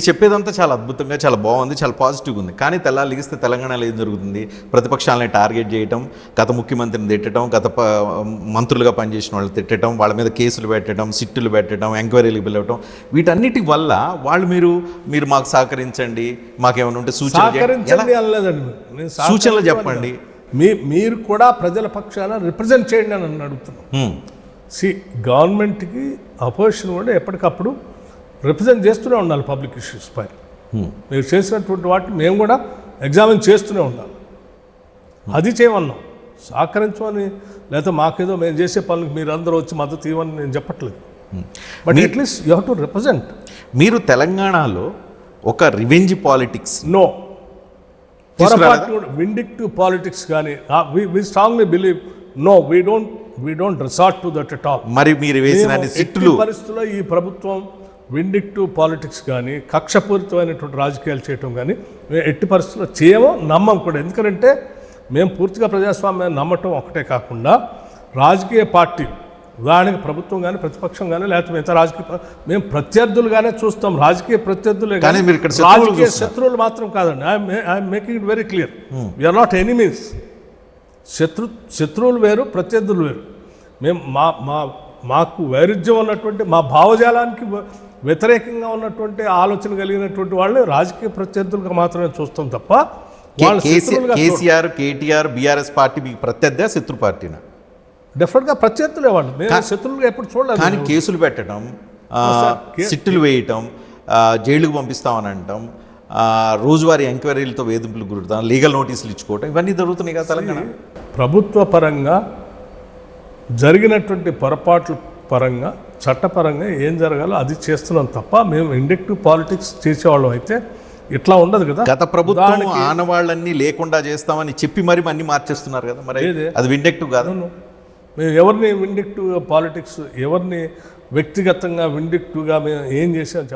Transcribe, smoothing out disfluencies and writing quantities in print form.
చెప్పేదంతా చాలా అద్భుతంగా, చాలా బాగుంది, చాలా పాజిటివ్గా ఉంది. కానీ తెల్లారి లిగిస్తే తెలంగాణలో ఏం జరుగుతుంది? ప్రతిపక్షాలని టార్గెట్ చేయటం, గత ముఖ్యమంత్రిని తిట్టడం, మంత్రులుగా పనిచేసిన వాళ్ళు తిట్టడం, వాళ్ళ మీద కేసులు పెట్టడం, సిట్టులు పెట్టడం, ఎంక్వైరీలు పిలవటం, వీటన్నిటి వల్ల వాళ్ళు మీరు మాకు సహకరించండి, మాకేమైనా ఉంటే సూచనలు చెప్పండి, మీరు కూడా ప్రజల పక్షాన రిప్రజెంట్ చేయండి అని అడుగుతున్నాం. గవర్నమెంట్కి అపోజిషన్ కూడా ఎప్పటికప్పుడు రిప్రజెంట్ చేస్తూనే ఉండాలి పబ్లిక్ ఇష్యూస్ పైన. మీరు చేసినటువంటి వాటిని మేము కూడా ఎగ్జామిన్ చేస్తూనే ఉండాలి. అది చేయమన్నాం. సహకరించమని లేదా మాకేదో మేము చేసే పనులకు మీరు అందరూ వచ్చి మద్దతు ఇవ్వని నేను చెప్పట్లేదు. But at least you have to represent. మీరు తెలంగాణలో ఒక రివెంజ్ పాలిటిక్స్ విండిక్టివ్ పాలిటిక్స్ కానీ we strongly believe no we don't resort to that at all. మరి మీరు వేసిన పరిస్థితుల్లో ఈ ప్రభుత్వం విండిక్టివ్ పాలిటిక్స్ కానీ కక్షపూరితమైనటువంటి రాజకీయాలు చేయటం కానీ మేము ఎట్టి పరిస్థితుల్లో చేయమో నమ్మం కూడా. ఎందుకంటే మేము పూర్తిగా ప్రజాస్వామ్యాన్ని నమ్మటం ఒకటే కాకుండా రాజకీయ పార్టీ ఉదాహరణకి ప్రభుత్వం కానీ ప్రతిపక్షం కానీ లేకపోతే మిగతా రాజకీయ మేము ప్రత్యర్థులుగానే చూస్తాం. రాజకీయ ప్రత్యర్థులే కానీ రాజకీయ శత్రువులు మాత్రం కాదండి. I'm making it very clear. We're not enemies. శత్రువులు వేరు, ప్రత్యర్థులు వేరు. మేము మాకు వైరుధ్యం ఉన్నటువంటి మా భావజాలానికి వ్యతిరేకంగా ఉన్నటువంటి ఆలోచన కలిగినటువంటి వాళ్ళు రాజకీయ ప్రత్యర్థులుగా మాత్రమే చూస్తాం తప్ప కేసీఆర్, కేటీఆర్, బీఆర్ఎస్ పార్టీ మీకు ప్రత్యర్థి శత్రు పార్టీనా? డెఫినెట్గా ప్రత్యర్థులే వాళ్ళు. మేము శత్రువులుగా ఎప్పుడు చూడలేదు. కానీ కేసులు పెట్టడం, సిట్టులు వేయటం, జైలుకు పంపిస్తామని అంటాం, రోజువారీ ఎంక్వైరీలతో వేధింపులు గురుతాం, లీగల్ నోటీసులు ఇచ్చుకోవటం, ఇవన్నీ జరుగుతున్నాయి కదా తెలంగాణ. ప్రభుత్వ పరంగా జరిగినటువంటి పొరపాట్ల పరంగా చట్టపరంగా ఏం జరగాలో అది చేస్తున్నాం తప్ప మేము ఇండక్టివ్ పాలిటిక్స్ చేసేవాళ్ళం అయితే ఇట్లా ఉండదు కదా. గత ప్రభుత్వం ఆనవాళ్ళన్నీ లేకుండా చేస్తామని చెప్పి మరి అన్ని మార్చేస్తున్నారు కదా. మరి అది విండక్టివ్ కాదు. మేము ఎవరిని విండిక్టివ్ పాలిటిక్స్, ఎవరిని వ్యక్తిగతంగా విండిక్టివ్గా మేము ఏం చేసామని